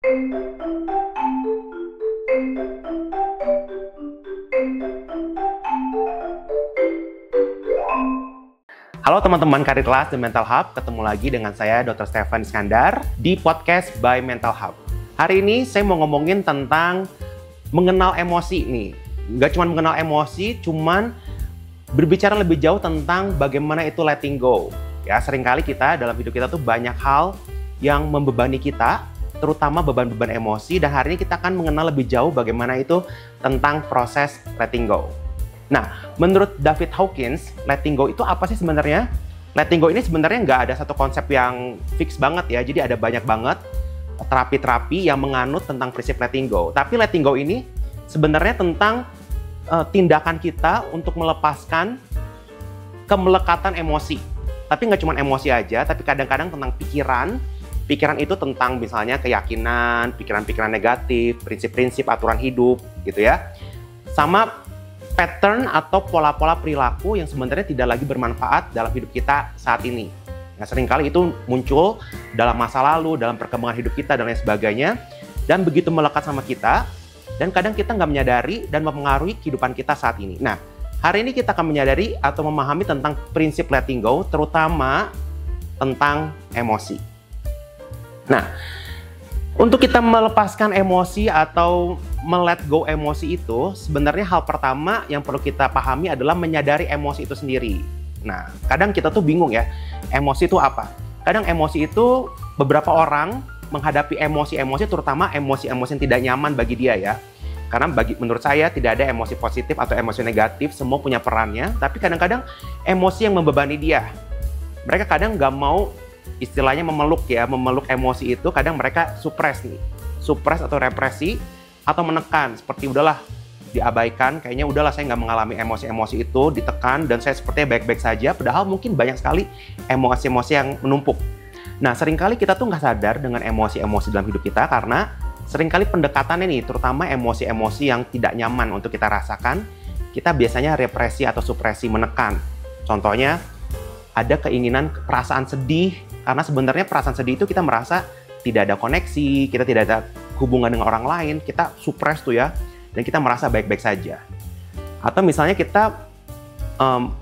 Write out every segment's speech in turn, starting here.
Halo teman-teman Karir Kelas The Mental Hub, ketemu lagi dengan saya Dr. Stefan Iskandar di podcast by Mental Hub. Hari ini saya mau ngomongin tentang mengenal emosi nih. Nggak cuma mengenal emosi, cuman berbicara lebih jauh tentang bagaimana itu letting go. Ya, seringkali kita dalam hidup kita tuh banyak hal yang membebani kita, terutama beban-beban emosi, dan hari ini kita akan mengenal lebih jauh bagaimana itu tentang proses letting go. Nah, menurut David Hawkins, letting go itu apa sih sebenarnya? Letting go ini sebenarnya nggak ada satu konsep yang fix banget ya. Jadi ada banyak banget terapi-terapi yang menganut tentang prinsip letting go. Tapi letting go ini sebenarnya tentang tindakan kita untuk melepaskan kemelekatan emosi. Tapi nggak cuma emosi aja, tapi kadang-kadang tentang pikiran. Pikiran itu tentang misalnya keyakinan, pikiran-pikiran negatif, prinsip-prinsip aturan hidup gitu ya. Sama pattern atau pola-pola perilaku yang sebenarnya tidak lagi bermanfaat dalam hidup kita saat ini. Nah, seringkali itu muncul dalam masa lalu, dalam perkembangan hidup kita, dan lain sebagainya. Dan begitu melekat sama kita, dan kadang kita nggak menyadari dan mempengaruhi kehidupan kita saat ini. Nah, hari ini kita akan menyadari atau memahami tentang prinsip letting go, terutama tentang emosi. Nah, untuk kita melepaskan emosi atau melet go emosi itu, sebenarnya hal pertama yang perlu kita pahami adalah menyadari emosi itu sendiri. Nah, kadang kita tuh bingung ya, emosi itu apa? Kadang emosi itu beberapa orang menghadapi emosi-emosi, terutama emosi-emosi yang tidak nyaman bagi dia ya. Karena menurut saya tidak ada emosi positif atau emosi negatif, semua punya perannya. Tapi kadang-kadang emosi yang membebani dia. Mereka kadang nggak mau istilahnya memeluk emosi itu, kadang mereka supres atau represi atau menekan, seperti udahlah diabaikan, kayaknya udahlah saya nggak mengalami emosi-emosi itu, ditekan dan saya sepertinya baik-baik saja, padahal mungkin banyak sekali emosi-emosi yang menumpuk. Nah, seringkali kita tuh nggak sadar dengan emosi-emosi dalam hidup kita karena seringkali pendekatannya nih, terutama emosi-emosi yang tidak nyaman untuk kita rasakan, kita biasanya represi atau supresi, menekan. Contohnya, ada keinginan perasaan sedih, karena sebenarnya perasaan sedih itu kita merasa tidak ada koneksi, kita tidak ada hubungan dengan orang lain, kita supres tuh ya, dan kita merasa baik-baik saja. Atau misalnya kita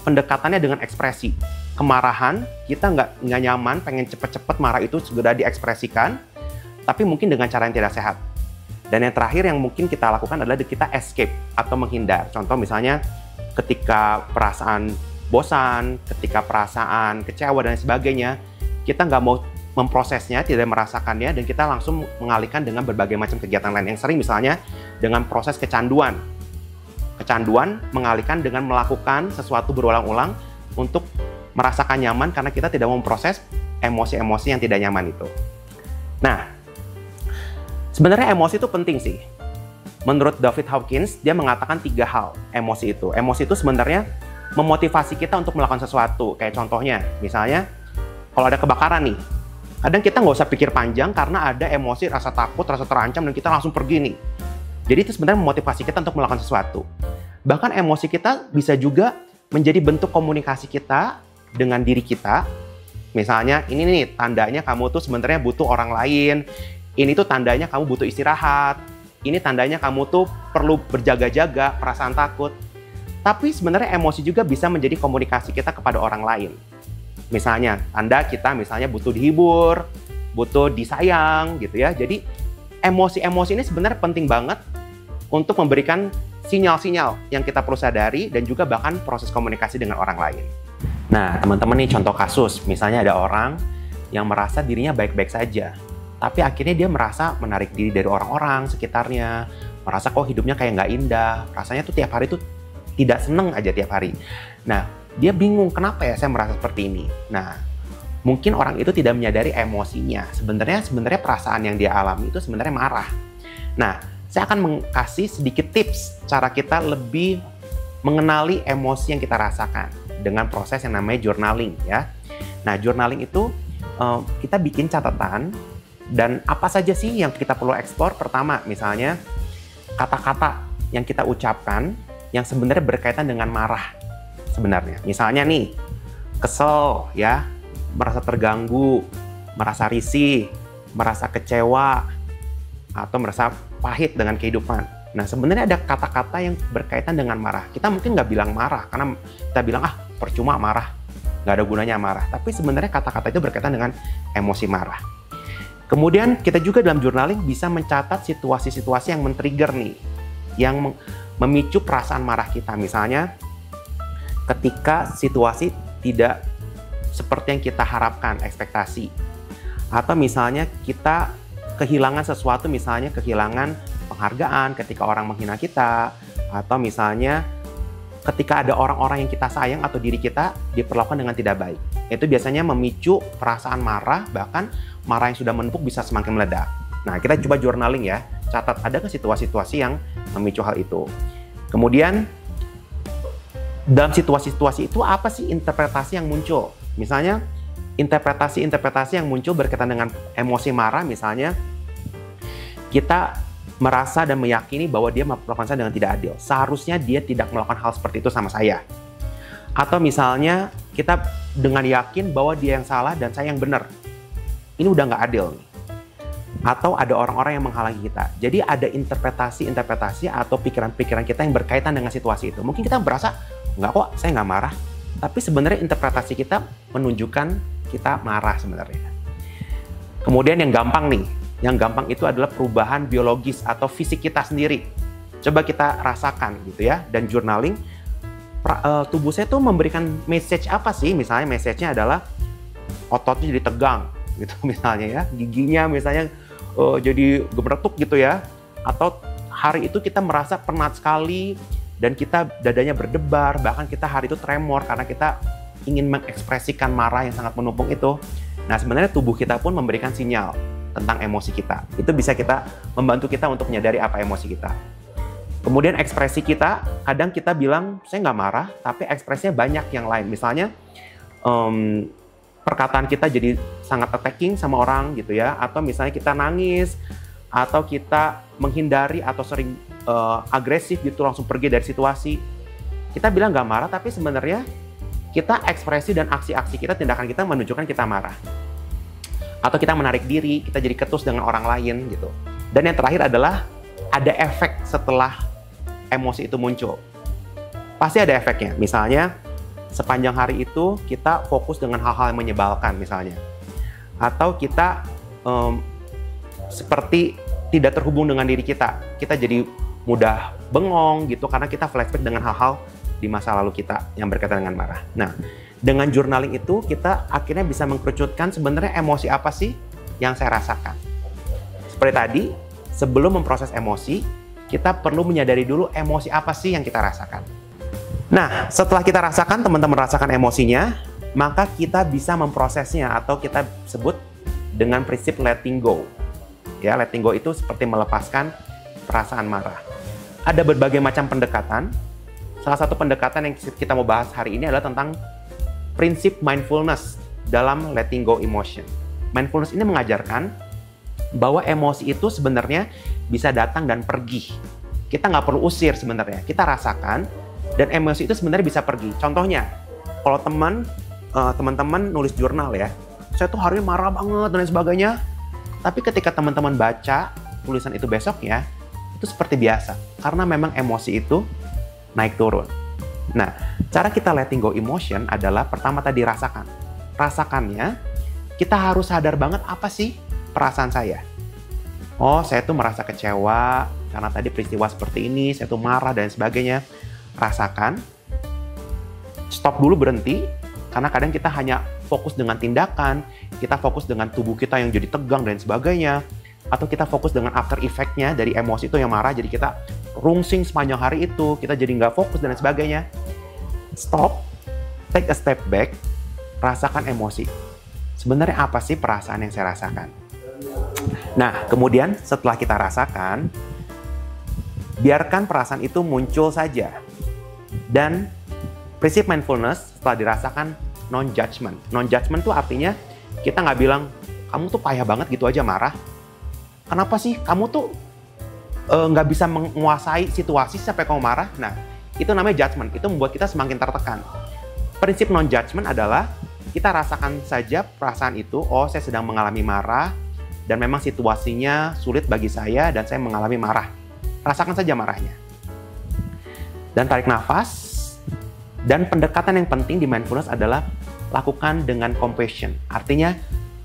pendekatannya dengan ekspresi, kemarahan, kita nggak nyaman, pengen cepet-cepet marah itu segera diekspresikan, tapi mungkin dengan cara yang tidak sehat. Dan yang terakhir yang mungkin kita lakukan adalah kita escape atau menghindar. Contoh misalnya ketika perasaan bosan, ketika perasaan kecewa dan sebagainya, kita nggak mau memprosesnya, tidak merasakannya, dan kita langsung mengalihkan dengan berbagai macam kegiatan lain. Yang sering misalnya dengan proses kecanduan. Kecanduan mengalihkan dengan melakukan sesuatu berulang-ulang untuk merasakan nyaman karena kita tidak mau memproses emosi-emosi yang tidak nyaman itu. Nah, sebenarnya emosi itu penting sih. Menurut David Hawkins, dia mengatakan 3 hal emosi itu. Emosi itu sebenarnya memotivasi kita untuk melakukan sesuatu. Kayak contohnya, misalnya kalau ada kebakaran nih, kadang kita nggak usah pikir panjang karena ada emosi, rasa takut, rasa terancam, dan kita langsung pergi nih. Jadi itu sebenarnya memotivasi kita untuk melakukan sesuatu. Bahkan emosi kita bisa juga menjadi bentuk komunikasi kita dengan diri kita. Misalnya, ini nih tandanya kamu tuh sebenarnya butuh orang lain. Ini tuh tandanya kamu butuh istirahat. Ini tandanya kamu tuh perlu berjaga-jaga, perasaan takut. Tapi sebenarnya emosi juga bisa menjadi komunikasi kita kepada orang lain. Misalnya, tanda kita misalnya butuh dihibur, butuh disayang gitu ya. Jadi emosi-emosi ini sebenarnya penting banget untuk memberikan sinyal-sinyal yang kita perlu sadari dan juga bahkan proses komunikasi dengan orang lain. Nah, teman-teman nih contoh kasus, misalnya ada orang yang merasa dirinya baik-baik saja, tapi akhirnya dia merasa menarik diri dari orang-orang sekitarnya, merasa kok hidupnya kayak nggak indah, rasanya tuh tiap hari tuh tidak seneng aja tiap hari. Nah, dia bingung, kenapa ya saya merasa seperti ini? Nah, mungkin orang itu tidak menyadari emosinya. Sebenarnya perasaan yang dia alami itu sebenarnya marah. Nah, saya akan kasih sedikit tips cara kita lebih mengenali emosi yang kita rasakan dengan proses yang namanya journaling ya. Nah, journaling itu kita bikin catatan dan apa saja sih yang kita perlu eksplor. Pertama, misalnya kata-kata yang kita ucapkan yang sebenarnya berkaitan dengan marah. Sebenarnya, misalnya nih, kesel ya, merasa terganggu, merasa risih, merasa kecewa, atau merasa pahit dengan kehidupan. Nah, sebenarnya ada kata-kata yang berkaitan dengan marah. Kita mungkin nggak bilang marah, karena kita bilang, percuma marah, nggak ada gunanya marah. Tapi sebenarnya kata-kata itu berkaitan dengan emosi marah. Kemudian kita juga dalam journaling bisa mencatat situasi-situasi yang men-trigger nih, yang memicu perasaan marah kita. Misalnya, ketika situasi tidak seperti yang kita harapkan, ekspektasi. Atau misalnya kita kehilangan sesuatu, misalnya kehilangan penghargaan ketika orang menghina kita, atau misalnya ketika ada orang-orang yang kita sayang atau diri kita diperlakukan dengan tidak baik. Itu biasanya memicu perasaan marah, bahkan marah yang sudah menumpuk bisa semakin meledak. Nah, kita coba journaling ya, catat ada ke situasi-situasi yang memicu hal itu. Kemudian, dalam situasi-situasi itu apa sih interpretasi yang muncul? Misalnya, interpretasi-interpretasi yang muncul berkaitan dengan emosi marah, misalnya kita merasa dan meyakini bahwa dia melakukan saya dengan tidak adil. Seharusnya dia tidak melakukan hal seperti itu sama saya. Atau misalnya kita dengan yakin bahwa dia yang salah dan saya yang benar. Ini udah nggak adil nih. Atau ada orang-orang yang menghalangi kita. Jadi ada interpretasi-interpretasi atau pikiran-pikiran kita yang berkaitan dengan situasi itu. Mungkin kita berasa, nggak kok, saya nggak marah. Tapi sebenarnya interpretasi kita menunjukkan kita marah sebenarnya. Kemudian yang gampang nih. Yang gampang itu adalah perubahan biologis atau fisik kita sendiri. Coba kita rasakan gitu ya. Dan journaling, tubuh saya tuh memberikan message apa sih? Misalnya message-nya adalah ototnya jadi tegang gitu misalnya ya. Giginya misalnya jadi gemeretuk gitu ya. Atau hari itu kita merasa penat sekali dan kita dadanya berdebar. Bahkan kita hari itu tremor karena kita ingin mengekspresikan marah yang sangat menumpuk itu. Nah, sebenarnya tubuh kita pun memberikan sinyal tentang emosi kita. Itu bisa membantu kita untuk menyadari apa emosi kita. Kemudian ekspresi kita, kadang kita bilang, saya nggak marah, tapi ekspresinya banyak yang lain. Misalnya, perkataan kita jadi sangat attacking sama orang gitu ya, atau misalnya kita nangis, atau kita menghindari atau sering agresif gitu, langsung pergi dari situasi. Kita bilang nggak marah, tapi sebenarnya kita ekspresi dan aksi-aksi kita, tindakan kita menunjukkan kita marah. Atau kita menarik diri, kita jadi ketus dengan orang lain gitu. Dan yang terakhir adalah ada efek setelah emosi itu muncul. Pasti ada efeknya. Misalnya sepanjang hari itu kita fokus dengan hal-hal yang menyebalkan misalnya. Atau kita seperti tidak terhubung dengan diri kita. Kita jadi mudah bengong gitu karena kita flashback dengan hal-hal di masa lalu kita yang berkaitan dengan marah. Nah, dengan journaling itu kita akhirnya bisa mengkerucutkan sebenarnya emosi apa sih yang saya rasakan. Seperti tadi, sebelum memproses emosi, kita perlu menyadari dulu emosi apa sih yang kita rasakan. Nah, setelah kita rasakan, teman-teman rasakan emosinya, maka kita bisa memprosesnya atau kita sebut dengan prinsip letting go. Ya, letting go itu seperti melepaskan perasaan marah. Ada berbagai macam pendekatan. Salah satu pendekatan yang kita mau bahas hari ini adalah tentang prinsip mindfulness dalam letting go emotion. Mindfulness ini mengajarkan bahwa emosi itu sebenarnya bisa datang dan pergi. Kita nggak perlu usir sebenarnya. Kita rasakan dan emosi itu sebenarnya bisa pergi. Contohnya, kalau teman-teman nulis jurnal ya, saya tuh hari ini marah banget dan lain sebagainya. Tapi ketika teman-teman baca tulisan itu besoknya, itu seperti biasa. Karena memang emosi itu naik turun. Nah, cara kita letting go emotion adalah pertama tadi rasakan. Rasakannya, kita harus sadar banget apa sih perasaan saya. Oh, saya tuh merasa kecewa karena tadi peristiwa seperti ini, saya tuh marah dan sebagainya. Rasakan, stop dulu, berhenti, karena kadang kita hanya fokus dengan tindakan, kita fokus dengan tubuh kita yang jadi tegang dan sebagainya, atau kita fokus dengan after effect-nya dari emosi itu yang marah, jadi kita rungsing sepanjang hari itu, kita jadi nggak fokus dan sebagainya. Stop, take a step back, rasakan emosi. Sebenarnya apa sih perasaan yang saya rasakan? Nah, kemudian setelah kita rasakan, biarkan perasaan itu muncul saja. Dan prinsip mindfulness setelah dirasakan non-judgment. Non-judgment itu artinya kita nggak bilang, kamu tuh payah banget gitu aja marah. Kenapa sih kamu tuh nggak bisa menguasai situasi sampai kamu marah? Nah, itu namanya judgment. Itu membuat kita semakin tertekan. Prinsip non-judgment adalah kita rasakan saja perasaan itu. Oh, saya sedang mengalami marah. dan memang situasinya sulit bagi saya dan saya mengalami marah. Rasakan saja marahnya. Dan tarik nafas. Dan pendekatan yang penting di mindfulness adalah lakukan dengan compassion. Artinya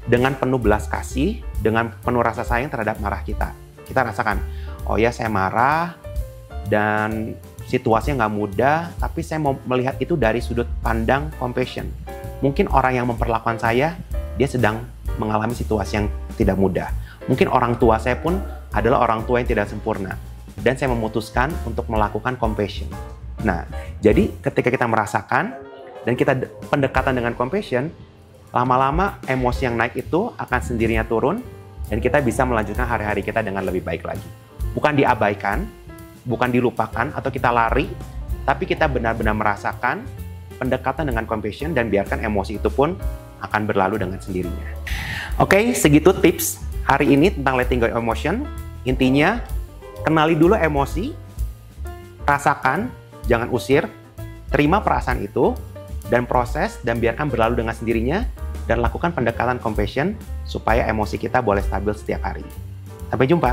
dengan penuh belas kasih, dengan penuh rasa sayang terhadap marah kita. Kita rasakan, oh ya saya marah dan situasinya nggak mudah, tapi saya mau melihat itu dari sudut pandang compassion. Mungkin orang yang memperlakukan saya, dia sedang mengalami situasi yang tidak mudah. Mungkin orang tua saya pun adalah orang tua yang tidak sempurna. Dan saya memutuskan untuk melakukan compassion. Nah, jadi ketika kita merasakan dan kita pendekatan dengan compassion, lama-lama emosi yang naik itu akan sendirinya turun dan kita bisa melanjutkan hari-hari kita dengan lebih baik lagi. Bukan diabaikan, bukan dilupakan atau kita lari, tapi kita benar-benar merasakan pendekatan dengan compassion dan biarkan emosi itu pun akan berlalu dengan sendirinya. Oke, segitu tips hari ini tentang letting go emotion. Intinya, kenali dulu emosi, rasakan, jangan usir, terima perasaan itu, dan proses dan biarkan berlalu dengan sendirinya, dan lakukan pendekatan compassion supaya emosi kita boleh stabil setiap hari. Sampai jumpa!